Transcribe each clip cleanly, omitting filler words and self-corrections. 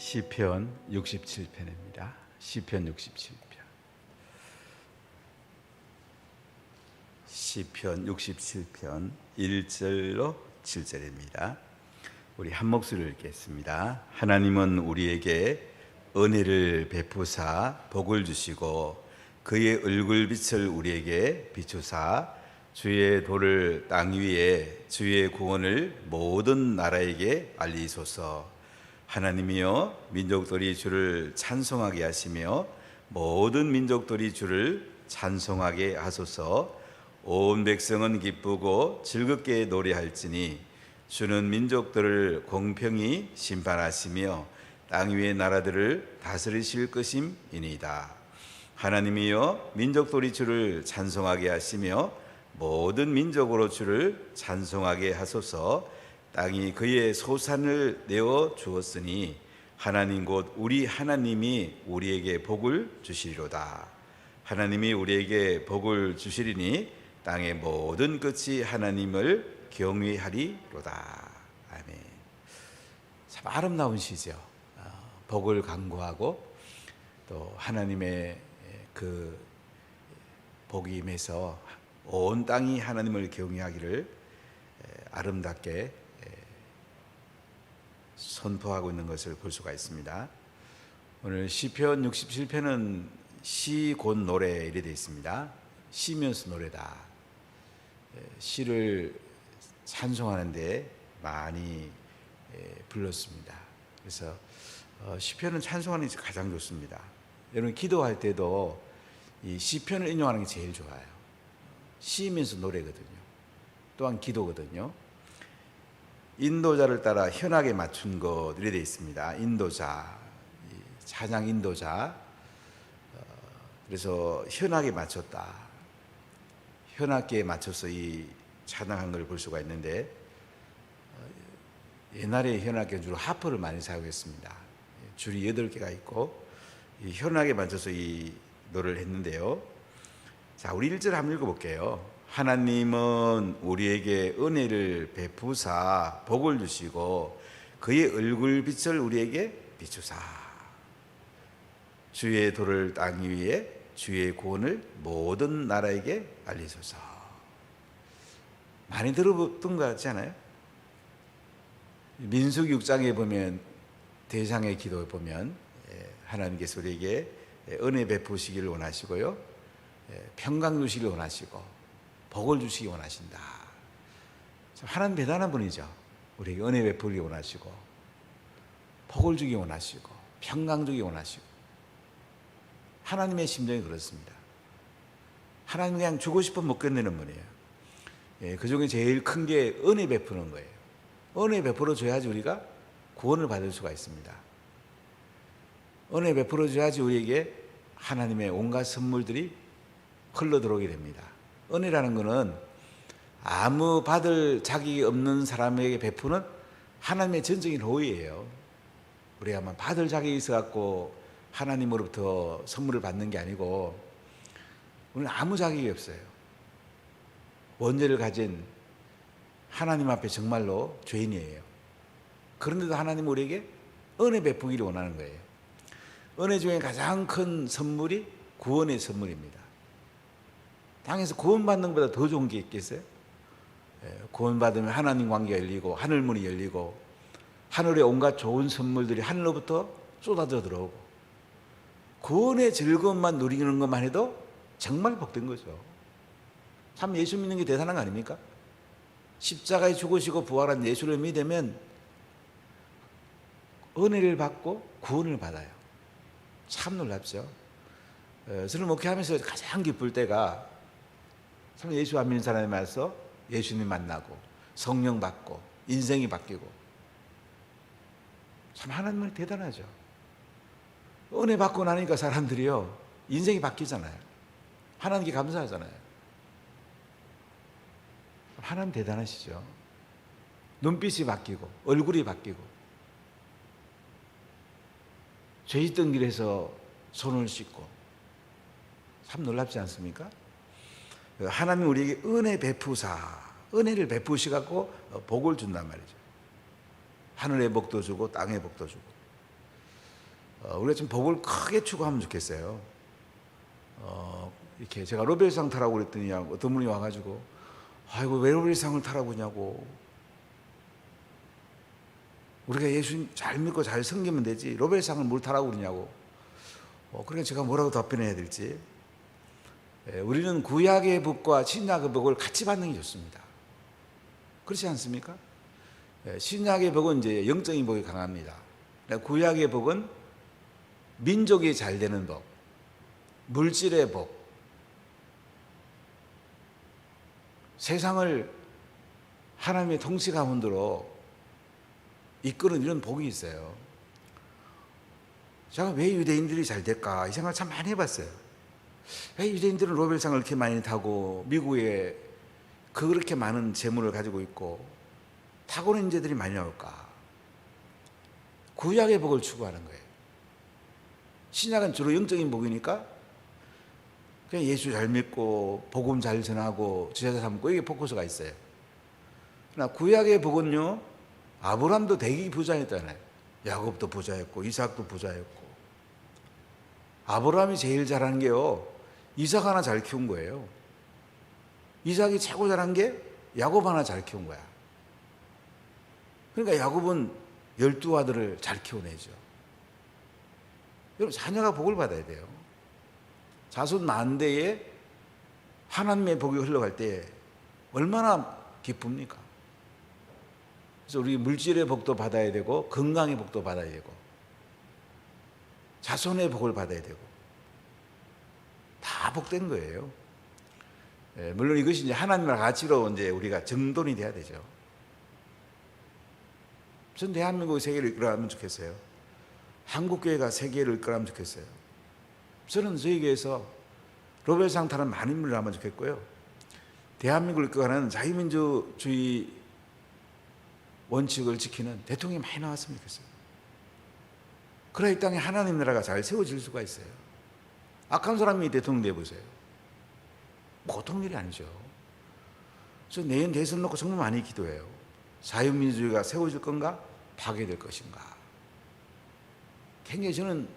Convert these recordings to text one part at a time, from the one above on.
시편 67편입니다. 시편 67편. 시편 67편 1절로 7절입니다. 우리 한 목소리를 읽겠습니다. 하나님은 우리에게 은혜를 베푸사 복을 주시고 그의 얼굴빛을 우리에게 비추사 주의 도를 땅 위에 주의 구원을 모든 나라에게 알리소서. 하나님이여 민족들이 주를 찬송하게 하시며 모든 민족들이 주를 찬송하게 하소서. 온 백성은 기쁘고 즐겁게 노래할지니 주는 민족들을 공평히 심판하시며 땅 위의 나라들을 다스리실 것임이니이다. 하나님이여 민족들이 주를 찬송하게 하시며 모든 민족으로 주를 찬송하게 하소서. 땅이 그의 소산을 내어 주었으니 하나님 곧 우리 하나님이 우리에게 복을 주시리로다. 하나님이 우리에게 복을 주시리니 땅의 모든 끝이 하나님을 경외하리로다. 아멘. 참 아름다운 시죠. 복을 간구하고 또 하나님의 그 복이 임해서 온 땅이 하나님을 경외하기를 아름답게 선포하고 있는 것을 볼 수가 있습니다. 오늘 시편 67편은 시 곧 노래 이래 되어 있습니다. 시면서 노래다. 시를 찬송하는데 많이 불렀습니다. 그래서 시편은 찬송하는 게 가장 좋습니다. 여러분 기도할 때도 이 시편을 인용하는 게 제일 좋아요. 시면서 노래거든요. 또한 기도거든요. 인도자를 따라 현악에 맞춘 것 이래 되어 있습니다. 인도자, 찬양 인도자. 그래서 현악에 맞췄다. 현악기에 맞춰서 이 찬양한 걸 볼 수가 있는데 옛날에 현악기는 주로 하프를 많이 사용했습니다. 줄이 8개가 있고 이 현악에 맞춰서 이 노래를 했는데요. 자, 우리 1절 한번 읽어볼게요. 하나님은 우리에게 은혜를 베푸사 복을 주시고 그의 얼굴빛을 우리에게 비추사 주의 도를 땅 위에 주의 구원을 모든 나라에게 알리소서. 많이 들어봤던 것 같지 않아요? 민수기 6장에 보면 대장의 기도에 보면 하나님께서 우리에게 은혜 베푸시기를 원하시고요, 평강 주시기를 원하시고 복을 주시기 원하신다. 하나님 대단한 분이죠. 우리에게 은혜 베풀기 원하시고 복을 주기 원하시고 평강 주기 원하시고. 하나님의 심정이 그렇습니다. 하나님 그냥 주고 싶으면 못 끝내는 분이에요. 그 중에 제일 큰 게 은혜 베푸는 거예요. 은혜 베풀어 줘야지 우리가 구원을 받을 수가 있습니다. 은혜 베풀어 줘야지 우리에게 하나님의 온갖 선물들이 흘러 들어오게 됩니다. 은혜라는 것은 아무 받을 자격이 없는 사람에게 베푸는 하나님의 전적인 호의예요. 우리가 막 받을 자격이 있어갖고 하나님으로부터 선물을 받는 게 아니고 우리는 아무 자격이 없어요. 원죄를 가진 하나님 앞에 정말로 죄인이에요. 그런데도 하나님은 우리에게 은혜 베푸기를 원하는 거예요. 은혜 중에 가장 큰 선물이 구원의 선물입니다. 땅에서 구원받는 것보다 더 좋은 게 있겠어요? 구원받으면 하나님 관계가 열리고 하늘문이 열리고 하늘의 온갖 좋은 선물들이 하늘로부터 쏟아져 들어오고 구원의 즐거움만 누리는 것만 해도 정말 복된 거죠. 참 예수 믿는 게 대단한 거 아닙니까? 십자가에 죽으시고 부활한 예수를 믿으면 은혜를 받고 구원을 받아요. 참 놀랍죠. 저는 목회하면서 가장 기쁠 때가 참 예수 안 믿는 사람이 만나서 예수님 만나고 성령 받고 인생이 바뀌고. 참 하나님은 대단하죠. 은혜 받고 나니까 사람들이요 인생이 바뀌잖아요. 하나님께 감사하잖아요. 하나님 대단하시죠. 눈빛이 바뀌고 얼굴이 바뀌고 죄 있던 길에서 손을 씻고. 참 놀랍지 않습니까? 하나님 우리에게 은혜 베푸사, 은혜를 베푸시갖고 복을 준단 말이죠. 하늘의 복도 주고 땅의 복도 주고. 우리가 좀 복을 크게 추구하면 좋겠어요. 이렇게 제가 노벨상 타라고 그랬더니 어떤 분이 와가지고 아이고 왜 노벨상을 타라고 하냐고. 우리가 예수님 잘 믿고 잘 섬기면 되지 노벨상을 뭘 타라고 그러냐고. 그러니까 제가 뭐라고 답변해야 될지. 우리는 구약의 복과 신약의 복을 같이 받는 게 좋습니다. 그렇지 않습니까? 신약의 복은 이제 영적인 복이 강합니다. 구약의 복은 민족이 잘 되는 복, 물질의 복, 세상을 하나님의 통치 가운데로 이끄는 이런 복이 있어요. 제가 왜 유대인들이 잘 될까 이 생각을 참 많이 해봤어요. 왜 유대인들은 노벨상을 이렇게 많이 타고 미국에 그렇게 많은 재물을 가지고 있고 탁월한 인재들이 많이 나올까? 구약의 복을 추구하는 거예요. 신약은 주로 영적인 복이니까 그냥 예수 잘 믿고 복음 잘 전하고 제자 삼고 이게 포커스가 있어요. 그러나 구약의 복은요, 아브라함도 대기 부자였잖아요. 야곱도 부자였고 이삭도 부자였고. 아브라함이 제일 잘한 게요, 이삭 하나 잘 키운 거예요. 이삭이 최고 잘한 게 야곱 하나 잘 키운 거야. 그러니까 야곱은 12아들을 잘 키워내죠. 여러분, 자녀가 복을 받아야 돼요. 자손 만대에 하나님의 복이 흘러갈 때 얼마나 기쁩니까? 그래서 우리 물질의 복도 받아야 되고 건강의 복도 받아야 되고 자손의 복을 받아야 되고 다 복된 거예요. 물론 이것이 이제 하나님과 가치로 이제 우리가 정돈이 돼야 되죠. 전 대한민국이 세계를 이끌어가면 좋겠어요. 한국교회가 세계를 이끌어가면 좋겠어요. 저는 저희 교회에서 노벨상 타는 많은 인물을 하면 좋겠고요. 대한민국을 이끌어가는 자유민주주의 원칙을 지키는 대통령이 많이 나왔으면 좋겠어요. 그래야 이 땅에 하나님 나라가 잘 세워질 수가 있어요. 악한 사람이 대통령 돼보세요. 보통 일이 아니죠. 저 내년 대선 놓고 정말 많이 기도해요. 자유민주주의가 세워질 건가? 파괴될 것인가? 굉장히 저는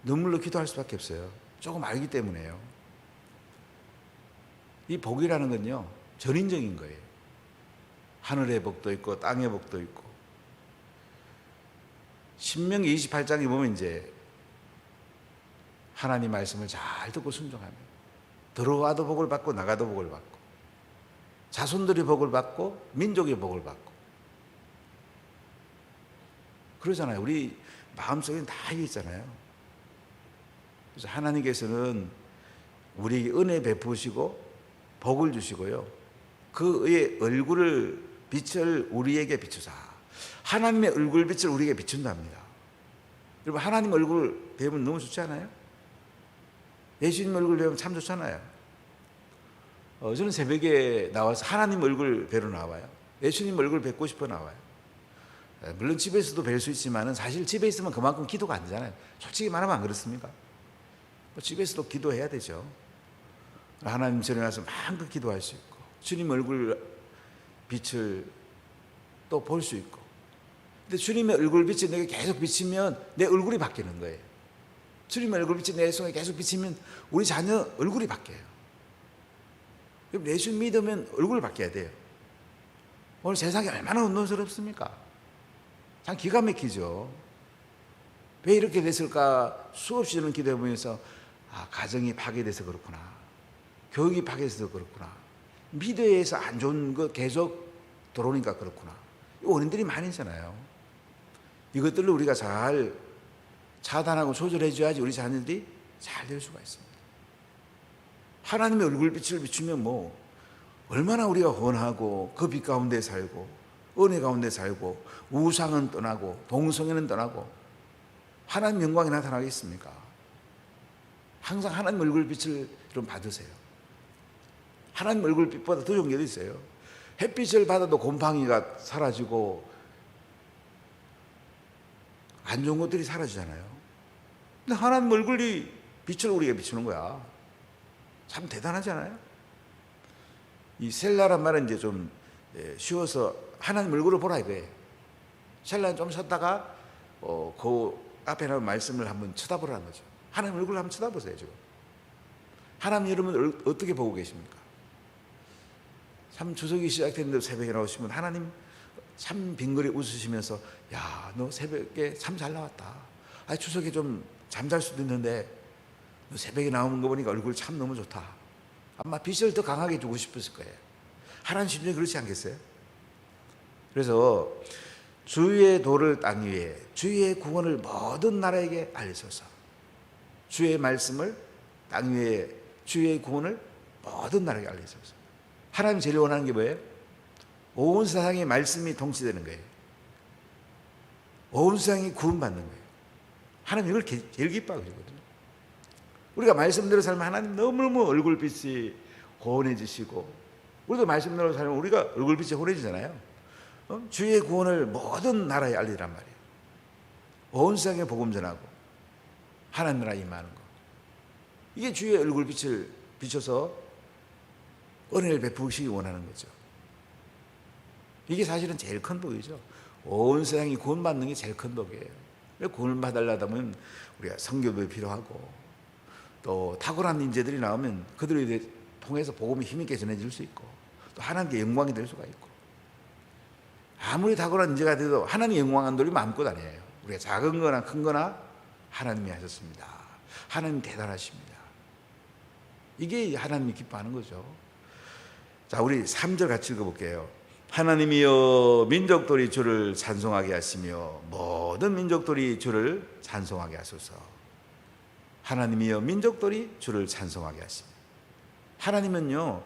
눈물로 기도할 수밖에 없어요. 조금 알기 때문에요. 이 복이라는 건요, 전인적인 거예요. 하늘의 복도 있고 땅의 복도 있고. 신명기 28장에 보면 이제 하나님 말씀을 잘 듣고 순종하면 들어와도 복을 받고 나가도 복을 받고 자손들이 복을 받고 민족의 복을 받고 그러잖아요. 우리 마음속에는 다 이게 있잖아요. 그래서 하나님께서는 우리에게 은혜 베푸시고 복을 주시고요, 그의 얼굴을 빛을 우리에게 비추사. 하나님의 얼굴 빛을 우리에게 비춘답니다. 여러분, 하나님 얼굴 배우면 너무 좋지 않아요? 예수님 얼굴 배우면 참 좋잖아요. 저는 새벽에 나와서 하나님 얼굴 뵈러 나와요. 예수님 얼굴 뵙고 싶어 나와요. 물론 집에서도 뵐 수 있지만 사실 집에 있으면 그만큼 기도가 안 되잖아요. 솔직히 말하면 안 그렇습니까? 집에서도 기도해야 되죠. 하나님 전에 와서 마음껏 기도할 수 있고 주님 얼굴 빛을 또 볼 수 있고. 근데 주님의 얼굴 빛이 내게 계속 비치면 내 얼굴이 바뀌는 거예요. 주님의 얼굴 빛이 내 속에 계속 비치면 우리 자녀 얼굴이 바뀌어요. 예수 믿으면 얼굴 바뀌어야 돼요. 오늘 세상이 얼마나 혼돈스럽습니까? 참 기가 막히죠. 왜 이렇게 됐을까 수없이 저는 기도해보면서 가정이 파괴돼서 그렇구나, 교육이 파괴돼서 그렇구나, 미디어에서 안 좋은 거 계속 들어오니까 그렇구나, 이 원인들이 많이 있잖아요. 이것들을 우리가 잘 차단하고 조절해 줘야지 우리 자녀들이 잘 될 수가 있습니다. 하나님의 얼굴빛을 비추면 뭐 얼마나 우리가 헌하고 그 빛 가운데 살고 은혜 가운데 살고 우상은 떠나고 동성애는 떠나고 하나님 영광이 나타나겠습니까? 항상 하나님 얼굴빛을 좀 받으세요. 하나님 얼굴빛보다 더 좋은 게 있어요. 햇빛을 받아도 곰팡이가 사라지고 안 좋은 것들이 사라지잖아요. 근데 하나님 얼굴이 빛을 우리에게 비추는 거야. 참 대단하잖아요. 이 셀라란 말은 이제 좀 쉬워서 하나님 얼굴을 보라 이거예요. 셀라는 좀 쉬었다가 그 앞에 나온 말씀을 한번 쳐다보라는 거죠. 하나님 얼굴을 한번 쳐다보세요. 지금 하나님 여러분 어떻게 보고 계십니까? 참 추석이 시작됐는데 새벽에 나오시면 하나님 참 빙그레 웃으시면서 야, 너 새벽에 참 잘 나왔다. 아, 추석에 좀 잠잘 수도 있는데 너 새벽에 나오는 거 보니까 얼굴 참 너무 좋다. 아마 빛을 더 강하게 주고 싶었을 거예요. 하나님 심정이 그렇지 않겠어요? 그래서 주의 도를 땅 위에, 주의 구원을 모든 나라에게 알리소서. 주의 말씀을 땅 위에, 주의 구원을 모든 나라에게 알리소서. 하나님 제일 원하는 게 뭐예요? 온 세상에 말씀이 통치되는 거예요. 온 세상이 구원받는 거예요. 하나님 이걸 제일 기뻐하거든요. 우리가 말씀대로 살면 하나님 너무너무 얼굴빛이 호원해지시고, 우리도 말씀대로 살면 우리가 얼굴빛이 호원해지잖아요. 주의 구원을 모든 나라에 알리란 말이에요. 온 세상에 복음 전하고 하나님 나라 임하는 거. 이게 주의 얼굴빛을 비춰서 은혜를 베푸시기 원하는 거죠. 이게 사실은 제일 큰 복이죠. 온 세상이 구원받는 게 제일 큰 복이에요. 구원을 받으려면 우리가 선교도 필요하고, 또 탁월한 인재들이 나오면 그들을 통해서 복음이 힘있게 전해질 수 있고, 또 하나님께 영광이 될 수가 있고. 아무리 탁월한 인재가 돼도 하나님 영광한 돌이 마음껏 아니에요. 우리가 작은 거나 큰 거나 하나님이 하셨습니다. 하나님 대단하십니다. 이게 하나님이 기뻐하는 거죠. 자, 우리 3절 같이 읽어볼게요. 하나님이여 민족들이 주를 찬송하게 하시며 모든 민족들이 주를 찬송하게 하소서. 하나님이여 민족들이 주를 찬송하게 하시며, 하나님은요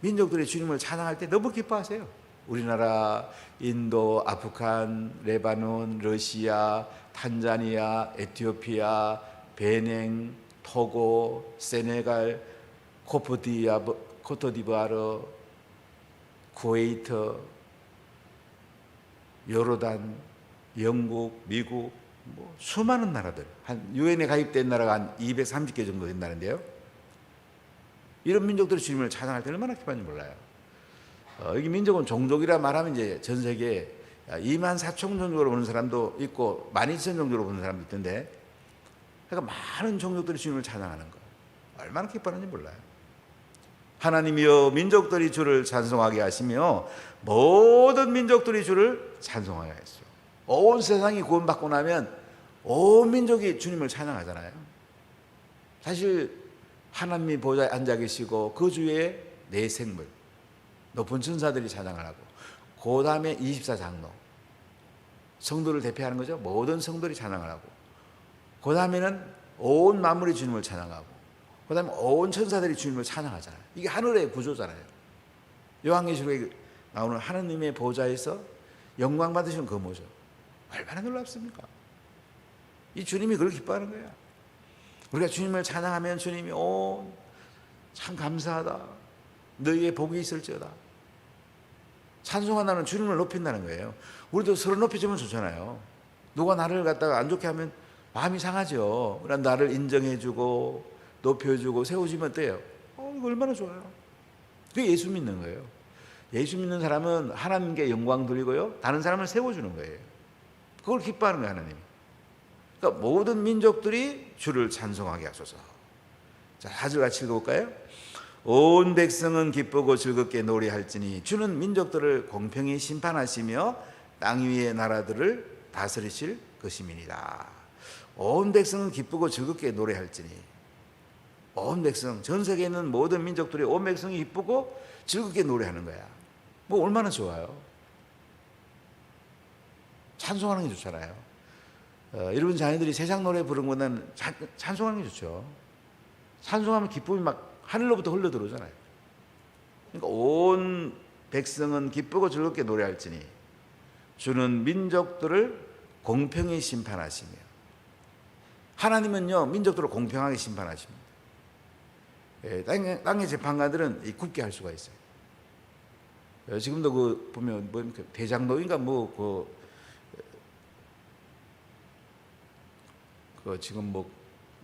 민족들이 주님을 찬양할 때 너무 기뻐하세요. 우리나라, 인도, 아프간, 레바논, 러시아, 탄자니아, 에티오피아, 베냉, 토고, 세네갈, 코트디부아르, 쿠웨이트, 요르단, 영국, 미국, 수많은 나라들, 한 유엔에 가입된 나라가 한 230개 정도 된다는데요. 이런 민족들이 주님을 찬양할 때 얼마나 기쁜지 몰라요. 여기 민족은 종족이라 말하면 이제 전 세계에 2만 4천 정도로 보는 사람도 있고 12,000 정도로 보는 사람도 있던데, 그러니까 많은 종족들이 주님을 찬양하는 거 얼마나 기뻐하는지 몰라요. 하나님이여 민족들이 주를 찬송하게 하시며 모든 민족들이 주를 찬송하게 하시오. 온 세상이 구원받고 나면 온 민족이 주님을 찬양하잖아요. 사실 하나님이 보좌에 앉아 계시고 그 주위에 네 생물, 높은 천사들이 찬양을 하고, 그 다음에 24장로, 성도를 대표하는 거죠. 모든 성도들이 찬양을 하고, 그 다음에는 온 만물이 주님을 찬양하고, 그 다음에 온 천사들이 주님을 찬양하잖아요. 이게 하늘의 구조잖아요. 요한계시록에 나오는 하나님의 보좌에서 영광 받으시는 그 모습 얼마나 놀랍습니까? 이 주님이 그걸 기뻐하는 거야. 우리가 주님을 찬양하면 주님이 참 감사하다, 너희의 복이 있을지어다. 찬송한다는 주님을 높인다는 거예요. 우리도 서로 높여주면 좋잖아요. 누가 나를 갖다가 안 좋게 하면 마음이 상하죠. 나를 인정해주고 높여주고 세워주면 어때요? 이거 얼마나 좋아요. 그게 예수 믿는 거예요. 예수 믿는 사람은 하나님께 영광 드리고요, 다른 사람을 세워주는 거예요. 그걸 기뻐하는 거예요, 하나님. 그러니까 모든 민족들이 주를 찬송하게 하소서. 자, 4절 같이 읽어볼까요? 온 백성은 기쁘고 즐겁게 노래할지니 주는 민족들을 공평히 심판하시며 땅 위의 나라들을 다스리실 것임이니라. 온 백성은 기쁘고 즐겁게 노래할지니, 온 백성, 전 세계에 있는 모든 민족들이 온 백성이 기쁘고 즐겁게 노래하는 거야. 얼마나 좋아요. 찬송하는 게 좋잖아요. 여러분 자녀들이 세상 노래 부르는 것보다는 찬송하는 게 좋죠. 찬송하면 기쁨이 막 하늘로부터 흘러들어오잖아요. 그러니까 온 백성은 기쁘고 즐겁게 노래할지니 주는 민족들을 공평히 심판하시며, 하나님은요 민족들을 공평하게 심판하십니다. 땅의 재판관들은 굳게 할 수가 있어요. 지금도 보면 대장로인가 지금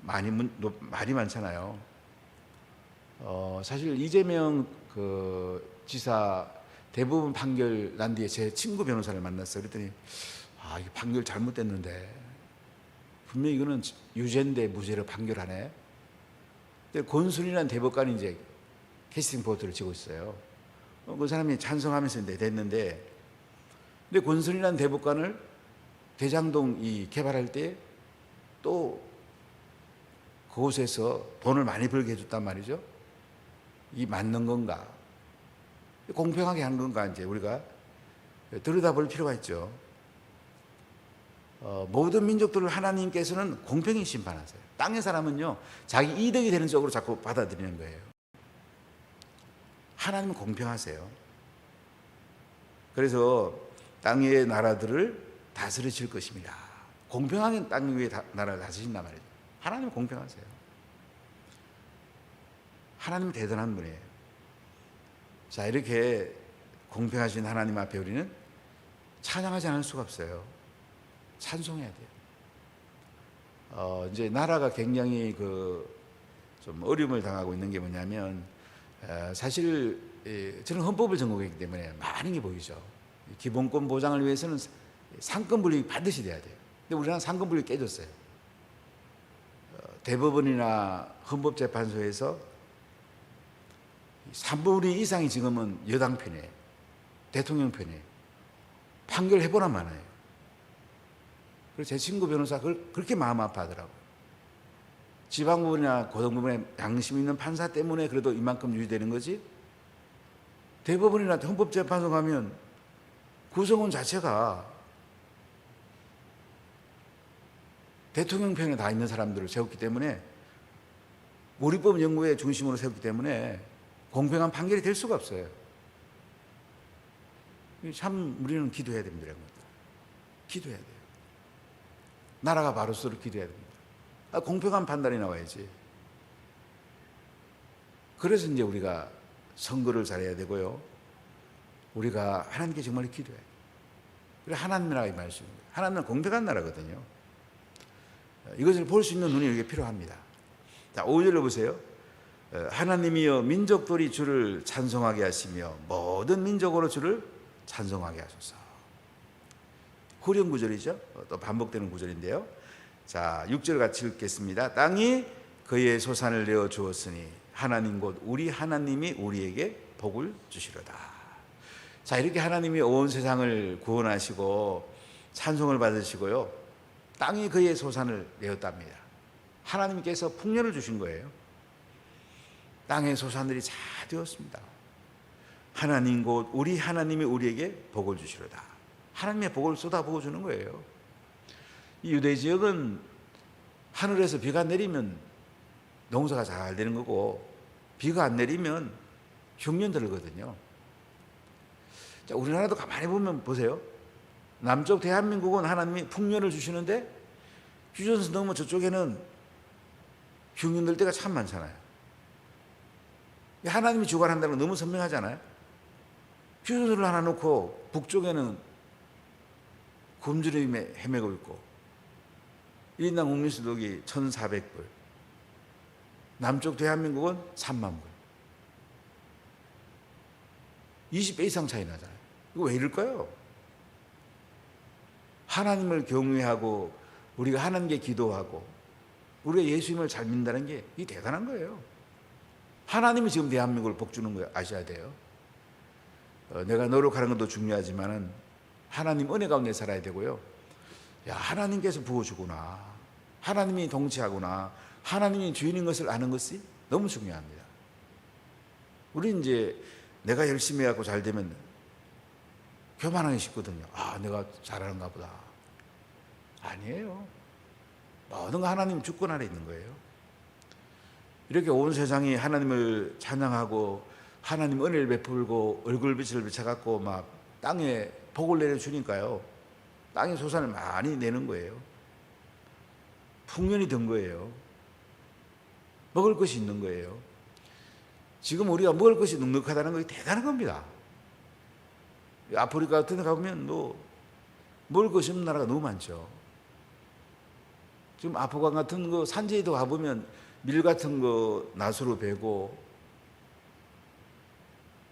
말이 많잖아요. 사실 이재명 지사 대부분 판결 난 뒤에 제 친구 변호사를 만났어요. 그랬더니 이게 판결 잘못됐는데 분명히 이거는 유죄인데 무죄로 판결하네. 근데 권순이라는 대법관이 이제 캐스팅 보트를 치고 있어요. 그 사람이 찬성하면서 됐는데, 근데 권순이라는 대법관을 대장동 이 개발할 때 또 그곳에서 돈을 많이 벌게 해줬단 말이죠. 이 맞는 건가? 공평하게 한 건가? 이제 우리가 들여다볼 필요가 있죠. 모든 민족들을 하나님께서는 공평히 심판하세요. 땅의 사람은요, 자기 이득이 되는 쪽으로 자꾸 받아들이는 거예요. 하나님은 공평하세요. 그래서 땅의 나라들을 다스리실 것입니다. 공평하게 땅 위에 나라를 다스리신단 말이죠. 하나님은 공평하세요. 하나님은 대단한 분이에요. 자, 이렇게 공평하신 하나님 앞에 우리는 찬양하지 않을 수가 없어요. 찬송해야 돼요. 이제 나라가 굉장히 좀 어려움을 당하고 있는 게 뭐냐면, 사실 저는 헌법을 전공했기 때문에 많은 게 보이죠. 기본권 보장을 위해서는 상권 분립이 반드시 돼야 돼요. 근데 우리나라는 상권 분립이 깨졌어요. 대법원이나 헌법재판소에서 3분의 2 이상이 지금은 여당 편이에요. 대통령 편이에요. 판결해보나 마나요. 그래서 제 친구 변호사 그렇게 마음 아파하더라고요. 지방법원이나 고등법원에 양심 있는 판사 때문에 그래도 이만큼 유지되는 거지, 대법원이나 헌법재판소 가면 구성원 자체가 대통령 편에 다 있는 사람들을 세웠기 때문에, 우리법 연구의 중심으로 세웠기 때문에 공평한 판결이 될 수가 없어요. 참 우리는 기도해야 됩니다. 이런 것들. 기도해야 돼요. 나라가 바로 서도록 기도해야 됩니다. 공평한 판단이 나와야지. 그래서 이제 우리가 선거를 잘해야 되고요. 우리가 하나님께 정말 기도해야 돼요. 그래 하나님 나라가 이 말씀입니다. 하나님은 공평한 나라거든요. 이것을 볼 수 있는 눈이 이렇게 필요합니다. 자, 5절로 보세요. 하나님이여 민족들이 주를 찬송하게 하시며 모든 민족으로 주를 찬송하게 하소서. 후렴 구절이죠. 또 반복되는 구절인데요. 자, 6절 같이 읽겠습니다. 땅이 그의 소산을 내어 주었으니 하나님 곧 우리 하나님이 우리에게 복을 주시려다. 자, 이렇게 하나님이 온 세상을 구원하시고 찬송을 받으시고요, 땅이 그의 소산을 내었답니다. 하나님께서 풍년을 주신 거예요. 땅의 소산들이 잘 되었습니다. 하나님 곧 우리 하나님이 우리에게 복을 주시려다. 하나님의 복을 쏟아부어 주는 거예요. 이 유대 지역은 하늘에서 비가 내리면 농사가 잘 되는 거고, 비가 안 내리면 흉년 들거든요. 자, 우리나라도 가만히 보면 보세요. 남쪽 대한민국은 하나님이 풍년을 주시는데 휴전선 넘어 저쪽에는 흉년 들 때가 참 많잖아요. 하나님이 주관한다는 건 너무 선명하잖아요. 휴전선을 하나 놓고 북쪽에는 굶주림에 헤매고 있고 1인당 국민소득이 1,400불, 남쪽 대한민국은 3만 불, 20배 이상 차이 나잖아요. 이거 왜 이럴까요? 하나님을 경외하고 우리가 하나님께 기도하고 우리가 예수님을 잘 믿는다는 게 이게 대단한 거예요. 하나님이 지금 대한민국을 복주는 거예요. 아셔야 돼요. 내가 노력하는 것도 중요하지만은 하나님 은혜 가운데 살아야 되고요. 야, 하나님께서 부어주구나, 하나님이 통치하구나, 하나님이 주인인 것을 아는 것이 너무 중요합니다. 우리 이제 내가 열심히 해갖고 잘 되면 교만하기 쉽거든요. 아, 내가 잘하는가 보다. 아니에요. 모든 거 하나님 주권 아래 있는 거예요. 이렇게 온 세상이 하나님을 찬양하고 하나님 은혜를 베풀고 얼굴빛을 비춰갖고 막 땅에 복을 내려주니까요, 땅의 소산을 많이 내는 거예요. 풍년이 든 거예요. 먹을 것이 있는 거예요. 지금 우리가 먹을 것이 넉넉하다는 것이 대단한 겁니다. 아프리카 같은 데 가보면 먹을 것이 없는 나라가 너무 많죠. 지금 아프간 같은 거 산지에도 가보면 밀 같은 거 낫으로 베고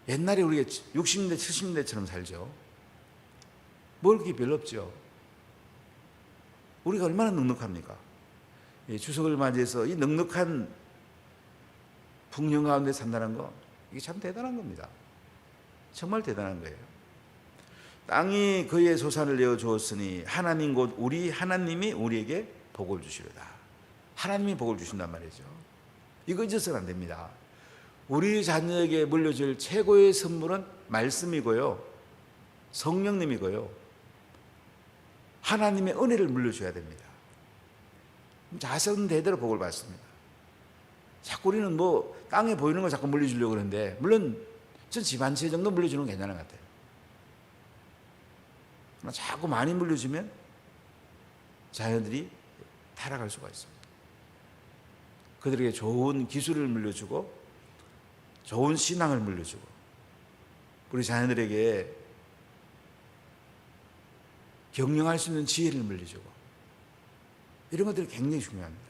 옛날에 우리가 60년대 70년대처럼 살죠. 먹을 게 별로 없죠. 우리가 얼마나 넉넉합니까? 추석을 맞이해서 이 넉넉한 풍년 가운데 산다는 거, 이게 참 대단한 겁니다. 정말 대단한 거예요. 땅이 그의 소산을 내어 주었으니 하나님 곧 우리 하나님이 우리에게 복을 주시려다. 하나님이 복을 주신단 말이죠. 이거 잊어서는 안 됩니다. 우리 자녀에게 물려줄 최고의 선물은 말씀이고요, 성령님이고요, 하나님의 은혜를 물려줘야 됩니다. 자손 대대로 복을 받습니다. 자꾸 우리는 뭐 땅에 보이는 걸 자꾸 물려주려고 그러는데, 물론 전 집 한 채 정도 물려주는 건 괜찮은 것 같아요. 그러나 자꾸 많이 물려주면 자녀들이 타락할 수가 있습니다. 그들에게 좋은 기술을 물려주고 좋은 신앙을 물려주고 우리 자녀들에게 경영할 수 있는 지혜를 물려주고 이런 것들이 굉장히 중요합니다.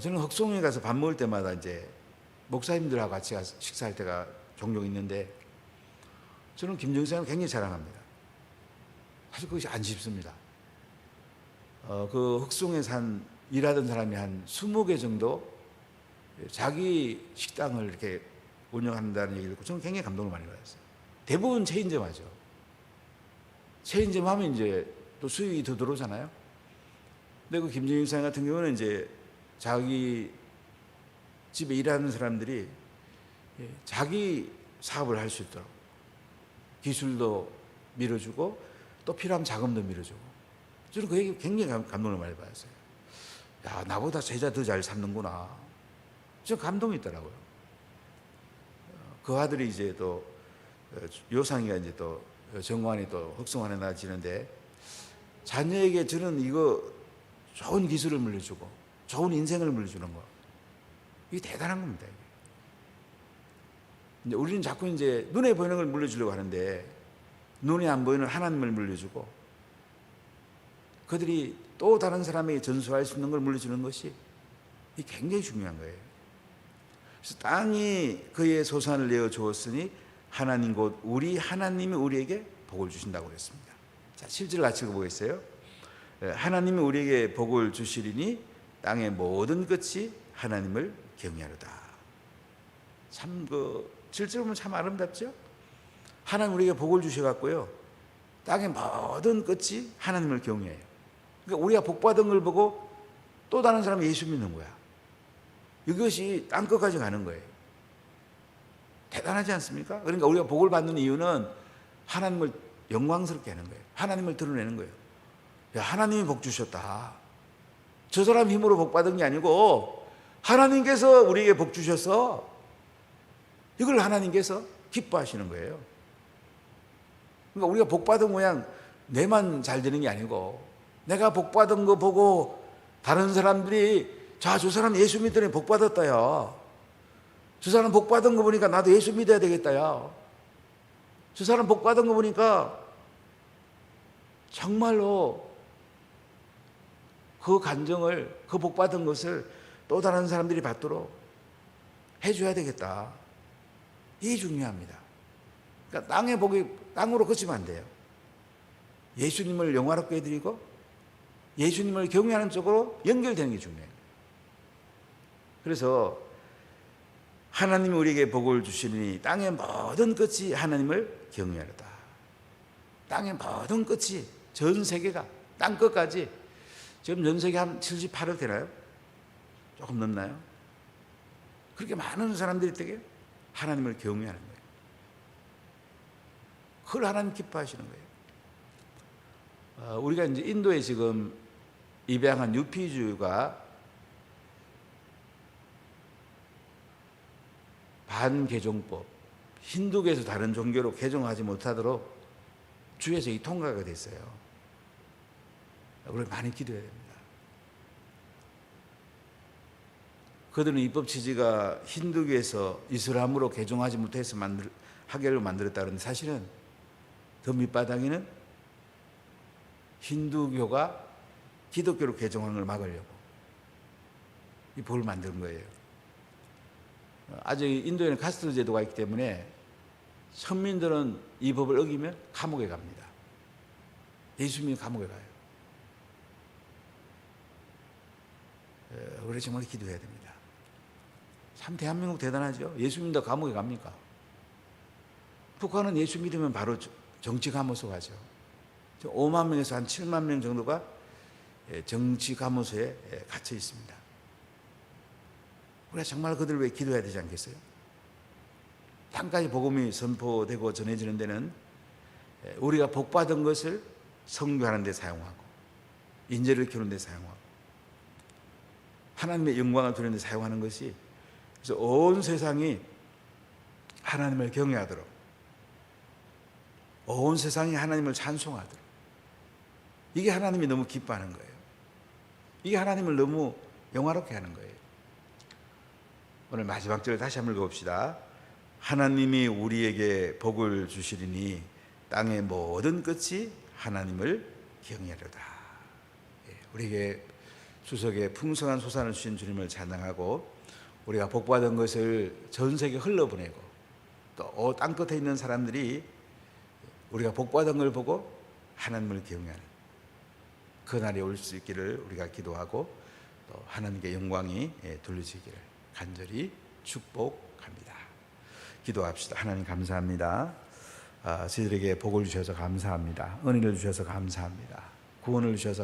저는 흑송에 가서 밥 먹을 때마다 이제 목사님들하고 같이 가서 식사할 때가 종종 있는데 저는 김정선을 굉장히 자랑합니다. 사실 그것이 안 쉽습니다. 그 흑송에 일하던 사람이 한 20개 정도 자기 식당을 이렇게 운영한다는 얘기를 듣고 저는 굉장히 감동을 많이 받았어요. 대부분 체인점 하죠. 체인점 하면 이제 또 수익이 더 들어오잖아요. 근데 그 김정일 사장 같은 경우는 이제 자기 집에 일하는 사람들이 자기 사업을 할 수 있도록 기술도 밀어주고 또 필요하면 자금도 밀어주고, 저는 그 얘기 굉장히 감동을 많이 받았어요. 야, 나보다 제자 더 잘 삼는구나. 저 감동이 있더라고요. 그 아들이 이제 또 요상이가 이제 또 정관이 또 흑성안에 나지는데 자녀에게 저는 이거 좋은 기술을 물려주고 좋은 인생을 물려주는 거, 이게 대단한 겁니다. 이제 우리는 자꾸 이제 눈에 보이는 걸 물려주려고 하는데 눈에 안 보이는 하나님을 물려주고 그들이 또 다른 사람에게 전수할 수 있는 걸 물려주는 것이 이게 굉장히 중요한 거예요. 그래서 땅이 그의 소산을 내어 주었으니 하나님 곧 우리 하나님이 우리에게 복을 주신다고 그랬습니다. 자, 7절 같이 읽어보겠어요. 하나님이 우리에게 복을 주시리니 땅의 모든 끝이 하나님을 경외하리다. 참 7절 보면 참 아름답죠? 하나님 우리에게 복을 주셔갖고요, 땅의 모든 끝이 하나님을 경외해요. 그러니까 우리가 복 받은 걸 보고 또 다른 사람이 예수 믿는 거야. 이것이 땅 끝까지 가는 거예요. 대단하지 않습니까? 그러니까 우리가 복을 받는 이유는 하나님을 영광스럽게 하는 거예요. 하나님을 드러내는 거예요. 야, 하나님이 복 주셨다. 저 사람 힘으로 복 받은 게 아니고 하나님께서 우리에게 복 주셔서 이걸 하나님께서 기뻐하시는 거예요. 그러니까 우리가 복 받은 모양 내만 잘 되는 게 아니고 내가 복 받은 거 보고 다른 사람들이 자, 저 사람 예수 믿더니 복 받았다, 야. 저 사람 복 받은 거 보니까 나도 예수 믿어야 되겠다, 야. 저 사람 복 받은 거 보니까 정말로 그 간정을, 그 복 받은 것을 또 다른 사람들이 받도록 해줘야 되겠다. 이게 중요합니다. 그러니까 땅의 복이 땅으로 그치면 안 돼요. 예수님을 영화롭게 해드리고 예수님을 경외하는 쪽으로 연결되는 게 중요해요. 그래서 하나님이 우리에게 복을 주시니 땅의 모든 끝이 하나님을 경외하리다. 땅의 모든 끝이, 전 세계가 땅 끝까지, 지금 전 세계 한 78억 되나요? 조금 넘나요? 그렇게 많은 사람들이 되게 하나님을 경외하는 거예요. 그걸 하나님 기뻐하시는 거예요. 우리가 이제 인도에 지금 입양한 유피주가 반개종법, 힌두교에서 다른 종교로 개종하지 못하도록 주에서 이 통과가 됐어요. 우리 많이 기도해야 됩니다. 그들은 입법 취지가 힌두교에서 이슬람으로 개종하지 못해서 하계를 만들었다 그러는데 사실은 더 밑바닥에는 힌두교가 기독교로 개종하는 걸 막으려고 이 법을 만든 거예요. 아직 인도에는 카스트 제도가 있기 때문에 선민들은 이 법을 어기면 감옥에 갑니다. 예수 믿으면 감옥에 가요. 우리 정말 기도해야 됩니다. 참 대한민국 대단하죠. 예수 믿는다 감옥에 갑니까? 북한은 예수 믿으면 바로 정치 감호소 가죠. 5만 명에서 한 7만 명 정도가 정치 감호소에 갇혀 있습니다. 우리가 정말 그들 왜 기도해야 되지 않겠어요? 땅까지 복음이 선포되고 전해지는 데는 우리가 복받은 것을 선교하는 데 사용하고 인재를 키우는 데 사용하고 하나님의 영광을 드리는 데 사용하는 것이, 그래서 온 세상이 하나님을 경외하도록, 온 세상이 하나님을 찬송하도록, 이게 하나님이 너무 기뻐하는 거예요. 이게 하나님을 너무 영화롭게 하는 거예요. 오늘 마지막 절 다시 한번 읽어봅시다. 하나님이 우리에게 복을 주시리니 땅의 모든 끝이 하나님을 경외하려다. 우리에게 수석에 풍성한 소산을 주신 주님을 찬양하고, 우리가 복받은 것을 전 세계에 흘러보내고, 또 땅끝에 있는 사람들이 우리가 복받은 걸 보고 하나님을 경외하는 그날이 올 수 있기를 우리가 기도하고, 또 하나님께 영광이 돌려지기를 간절히 축복합니다. 기도합시다. 하나님 감사합니다. 저희들에게 복을 주셔서 감사합니다. 은혜를 주셔서 감사합니다. 구원을 주셔서